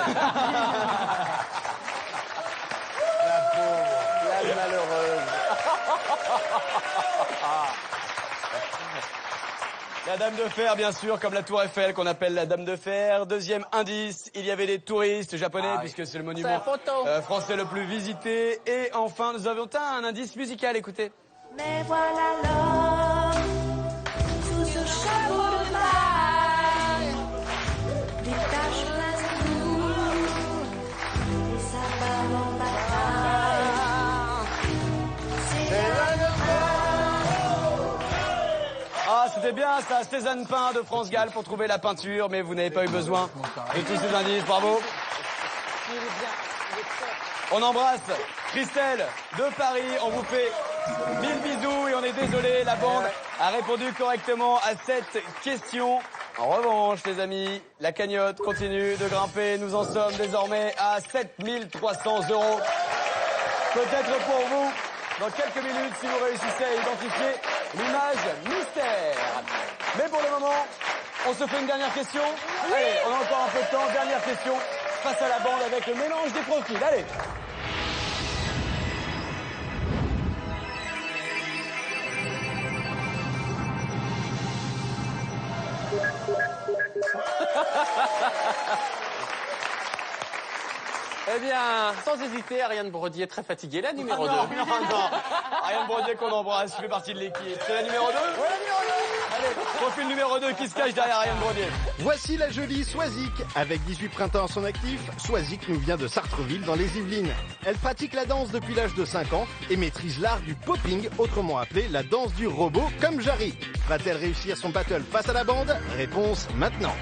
malheureuse. La Dame de Fer, bien sûr, comme la Tour Eiffel qu'on appelle la Dame de Fer. Deuxième indice, il y avait des touristes japonais, puisque c'est le monument français le plus visité. Et enfin, nous avions un indice musical, écoutez. Mais voilà l'homme sous ce chapeau de paille, des taches partout et sa barbe en bataille. C'est Ah, c'était bien ça, Stéphane Pain de France Gall pour trouver la peinture, mais vous n'avez pas eu besoin de tous ces indices, bravo. On embrasse Christelle de Paris, on vous fait 1000 bisous et on est désolé, la bande a répondu correctement à cette question. En revanche, les amis, la cagnotte continue de grimper, nous en sommes désormais à 7300 €. Peut-être pour vous, dans quelques minutes, si vous réussissez à identifier l'image mystère. Mais pour le moment, on se fait une dernière question. Allez, on a encore un peu de temps. Dernière question face à la bande avec le mélange des profils. Allez. Eh bien, sans hésiter, Ariane Brodier, très fatiguée, la numéro 2. Non. Ariane Brodier qu'on embrasse, je fais partie de l'équipe. C'est la numéro 2 Oui, la numéro 2. Allez, profil numéro 2 qui se cache derrière Ariane Brodier. Voici la jolie Swazik. Avec 18 printemps à son actif, Swazik nous vient de Sartreville dans les Yvelines. Elle pratique la danse depuis l'âge de 5 ans et maîtrise l'art du popping, autrement appelé la danse du robot comme Jarry. Va-t-elle réussir son battle face à la bande? Réponse maintenant.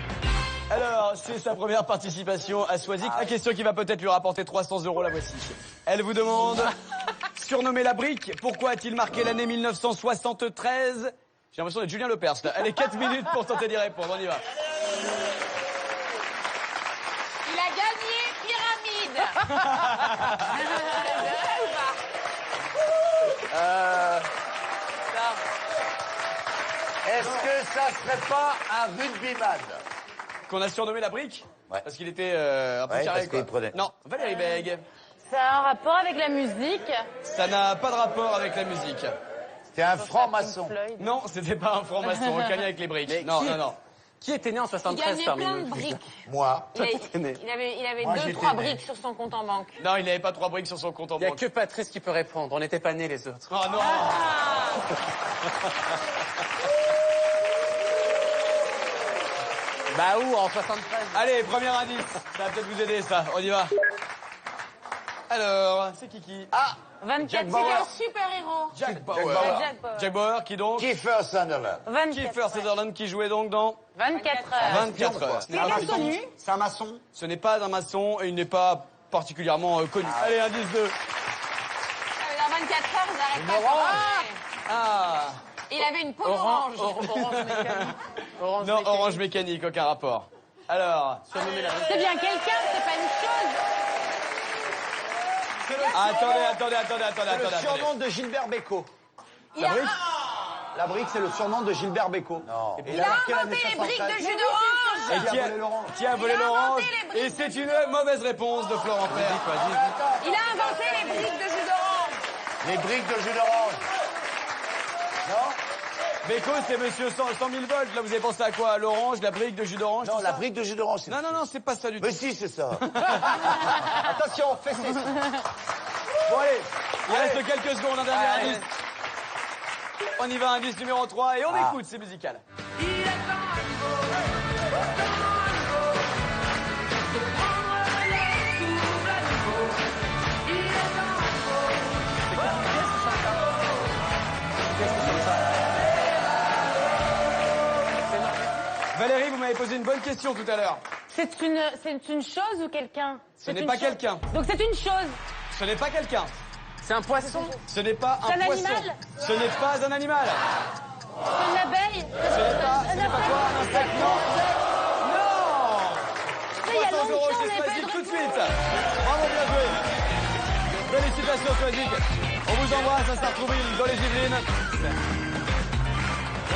Alors, c'est sa première participation à Swazik. La question qui va peut-être lui rapporter 300 €, la voici. Elle vous demande, surnommé la brique, pourquoi a-t-il marqué l'année 1973? J'ai l'impression d'être Julien Lepers, là. Elle est 4 minutes pour tenter d'y répondre, on y va. Il a gagné Pyramide. Est-ce que ça serait pas un rugbyman? Qu'on a surnommé la brique? Ouais. Parce qu'il était un peu Ouais, carré, parce quoi. qu'il prenait. Non, Valérie Bègue. Ça a un rapport avec la musique. Ça n'a pas de rapport avec la musique. C'est un franc-maçon. Non, c'était pas un franc-maçon, aucun lien avec les briques. Mais Non, qui- non, non. Qui était né en Il 73 gagnait parmi plein de nous? briques. Moi. Il avait Moi, 2-3 j'étais né. briques sur son compte en banque. Non, il n'avait pas 3 briques sur son compte en Il n'y a banque. que Patrice qui peut répondre. On n'était pas nés les autres. Oh non. Bah où en 73? Allez, premier indice. Ça va peut-être vous aider, ça. On y va. Alors, c'est qui? Ah, 24 C'est un super-héros. Jack Bauer. Bauer. Jack Bauer. Jack Bauer, qui donc? Kiefer Sutherland. 24 Kiefer Sutherland, qui jouait donc dans 24 heures. 24 heures. C'est pas connu. C'est un maçon. Ce n'est pas un maçon et il n'est pas particulièrement connu. Allez, indice 2. Dans 24 heures, j'arrête pas de orange. manger. Ah. Il avait une peau orange. Orange mécanique. Orange Non, mécanique. Orange Mécanique, aucun rapport. Alors. Surnommé la brique. C'est bien quelqu'un, c'est pas une chose. Attendez. Le surnom de Gilbert Bécaud. La brique? La brique, c'est le surnom de Gilbert Bécaud. Non. Et Il a inventé les briques de jus d'orange. Et qui a volé Il a l'orange? inventé les Et briques c'est une mauvaise réponse de Florent Père. Il a inventé les briques de jus d'orange. Les briques de jus d'orange. Non? Bécaud, c'est monsieur 100 000 volts. Là, vous avez pensé à quoi? L'orange, la brique de jus d'orange? Non, tout la ça? brique de jus d'orange. c'est- Non, c'est pas ça du tout. Mais si, c'est ça. Attention, fessez. Bon, allez, il reste quelques secondes, un dernier indice. On y va, indice numéro 3, et on écoute, c'est musical. Valérie, vous m'avez posé une bonne question tout à l'heure. C'est une chose ou quelqu'un? Ce n'est pas quelqu'un. Donc c'est une chose. Ce n'est pas quelqu'un. C'est un poisson? Ce n'est pas C'est un un poisson. animal. Ce n'est pas un animal. C'est une abeille. Ce n'est pas quoi? Un insecte? Non. Il y a 300 € longtemps, chez on n'avait pas eu Swazik de tout de réponse. suite. Bravo, bien joué. Félicitations Swazik. On vous embrasse à Sartrouville, dans les Yvelines.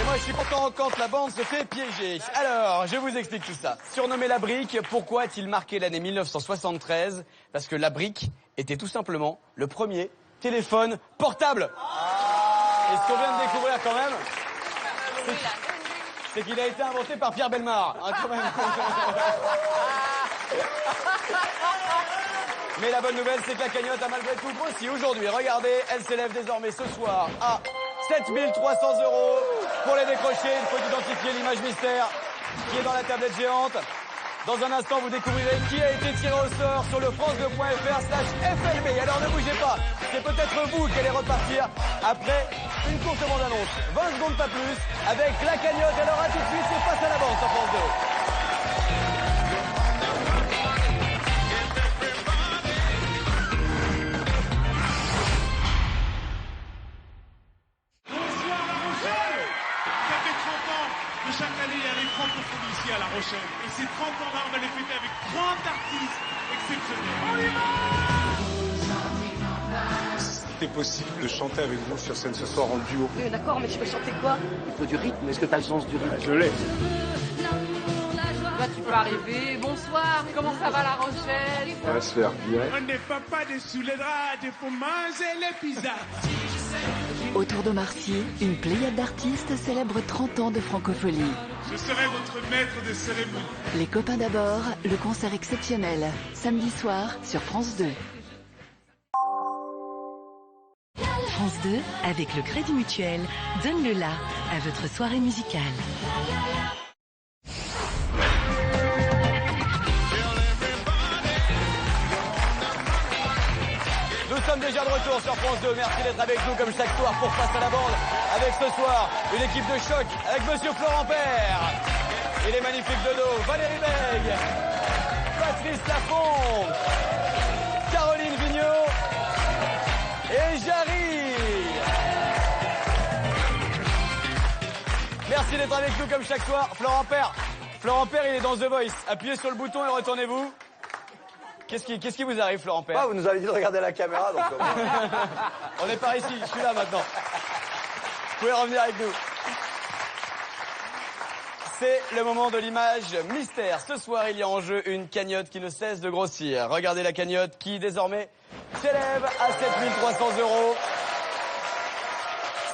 Et moi, je suis content quand la bande se fait piéger. Alors, je vous explique tout ça. Surnommé la brique, pourquoi a-t-il marqué l'année 1973? Parce que la brique était tout simplement le premier téléphone portable. Et ce qu'on vient de découvrir quand même, c'est qu'il a été inventé par Pierre Bellemare. Hein, quand même. Mais la bonne nouvelle, c'est que la cagnotte a malgré tout grossi aujourd'hui. Regardez, elle s'élève désormais ce soir à 7 300 € pour les décrocher. Il faut identifier l'image mystère qui est dans la tablette géante. Dans un instant, vous découvrirez qui a été tiré au sort sur le france2.fr/FLB. Alors ne bougez pas, c'est peut-être vous qui allez repartir après une courte bande-annonce. 20 secondes pas plus, avec la cagnotte. Alors à tout de suite, c'est face à la bande sur France 2. Chaque année, il y a les francophones ici à La Rochelle. Et ces 30 ans-là, on va les fêter avec 30 artistes exceptionnels. C'était possible de chanter avec vous sur scène ce soir en duo. Oui, d'accord, mais tu veux chanter quoi? Il faut du rythme. Est-ce que tu as le sens du rythme? Je l'ai. Là, tu peux arriver. Bonsoir, comment ça va La Rochelle? On va se faire virer. On n'est pas sous les draps, il faut manger les pizzas. Autour de Marty, une pléiade d'artistes célèbre 30 ans de francophonie. Je serai votre maître de cérémonie. Les copains d'abord, le concert exceptionnel. Samedi soir sur France 2. France 2, avec le Crédit Mutuel, donne le la à votre soirée musicale. Nous sommes déjà de retour sur France 2. Merci d'être avec nous comme chaque soir pour Face à la bande. Avec ce soir, une équipe de choc avec Monsieur Florent Père. Et les magnifiques de dos, Valérie Bègue, Patrice Laffont, Caroline Vigneault et Jarry. Merci d'être avec nous comme chaque soir. Florent Père, il est dans The Voice. Appuyez sur le bouton et retournez-vous. Qu'est-ce qui vous arrive, Florent Père? Ah, vous nous avez dit de regarder la caméra, donc... On n'est pas ici, je suis là maintenant. Vous pouvez revenir avec nous. C'est le moment de l'image mystère. Ce soir, il y a en jeu une cagnotte qui ne cesse de grossir. Regardez la cagnotte qui, désormais, s'élève à 7 300 €.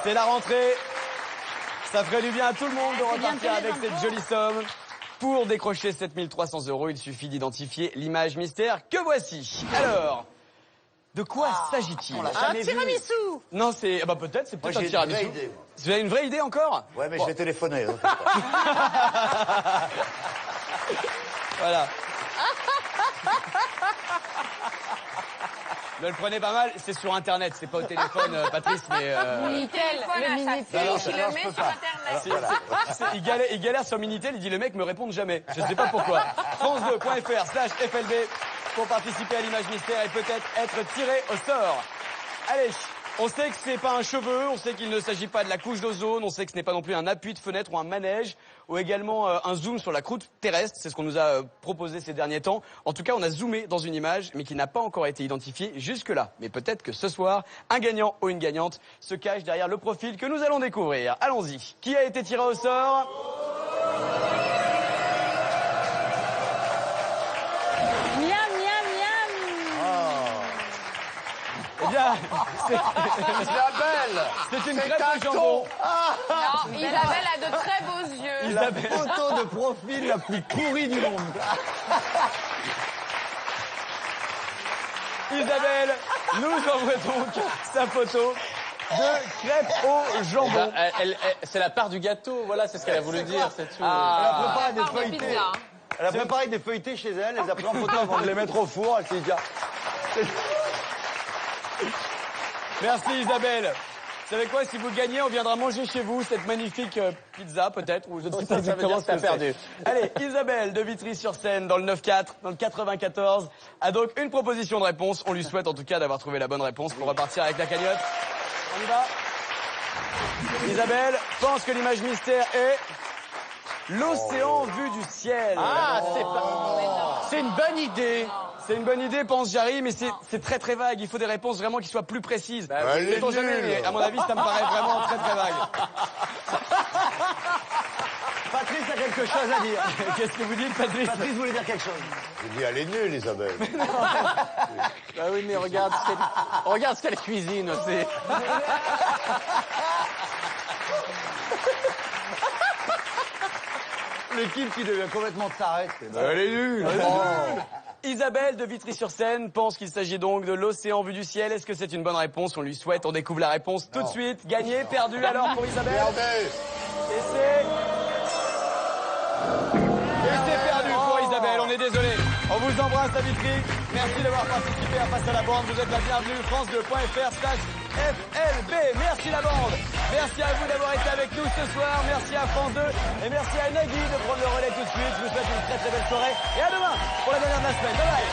C'est la rentrée. Ça ferait du bien à tout le monde de repartir avec cette jolie somme. Pour décrocher 7 300 €, il suffit d'identifier l'image mystère que voici. Alors, de quoi s'agit-il? Un tiramisu. Non, c'est... bah peut-être, c'est peut-être un tiramisu. Vous avez une vraie idée encore? Ouais, mais je vais téléphoner. Hein. Voilà. Ne le prenez pas mal, c'est sur Internet, c'est pas au téléphone, Patrice, mais... Minitel, le Minitel qui le met sur Internet. Il galère sur Minitel, il dit le mec me répond jamais. Je sais pas pourquoi. France2.fr/FLB pour participer à l'image mystère et peut-être être tiré au sort. Allez, on sait que c'est pas un cheveu, on sait qu'il ne s'agit pas de la couche d'ozone, on sait que ce n'est pas non plus un appui de fenêtre ou un manège, ou également un zoom sur la croûte terrestre, c'est ce qu'on nous a proposé ces derniers temps. En tout cas, on a zoomé dans une image, mais qui n'a pas encore été identifiée jusque-là. Mais peut-être que ce soir, un gagnant ou une gagnante se cache derrière le profil que nous allons découvrir. Allons-y. Qui a été tiré au sort? Eh bien, Isabelle, c'est une crêpe au jambon. Non, Isabelle a de très beaux yeux. La photo de profil la plus pourrie du monde. Isabelle nous envoie donc sa photo de crêpe au jambon. C'est la part du gâteau, voilà, c'est ce qu'elle a voulu dire, c'est tout. Elle a préparé des Part de feuilletés. pizza. Elle a préparé des feuilletés chez elle, elle les a pris en photo avant de les mettre au four. Elle s'est dit, tiens, Merci Isabelle. Vous savez quoi, si vous gagnez, on viendra manger chez vous cette magnifique pizza, peut-être, ou je ne sais pas exactement ce que c'est. Perdu. Allez, Isabelle de Vitry-sur-Seine, dans le 9-4, dans le 94, a donc une proposition de réponse. On lui souhaite en tout cas d'avoir trouvé la bonne réponse pour repartir avec la cagnotte. On y va. Isabelle pense que l'image mystère est l'océan vu du ciel. Ah, c'est une bonne idée. C'est une bonne idée, pense Jarry, mais c'est très très vague. Il faut des réponses vraiment qui soient plus précises. elle est Sait-on jamais, nulle. mais à mon avis, ça me paraît vraiment très très vague. Patrice a quelque chose à dire. Qu'est-ce que vous dites, Patrice? Patrice voulait dire quelque chose. J'ai dit, elle est nulle, Isabelle. Bah oui, mais regarde ce qu'elle cuisine aussi. L'équipe qui devient complètement tarée. Elle est nulle. Isabelle de Vitry-sur-Seine pense qu'il s'agit donc de l'océan vu du ciel. Est-ce que c'est une bonne réponse? On lui souhaite, on découvre la réponse tout de suite. Gagné, perdu alors pour Isabelle. Regardez. Et c'est perdu pour Isabelle, on est désolé. On vous embrasse à Vitry. Merci d'avoir participé à Face à la bande. Vous êtes la bienvenue. France2.fr/FLB. Merci la bande. Merci à vous d'avoir été avec nous ce soir. Merci à France 2. Et merci à Nagui de prendre le relais tout de suite. Je vous souhaite une très très belle soirée. Et à demain pour la dernière de la semaine. Bye bye.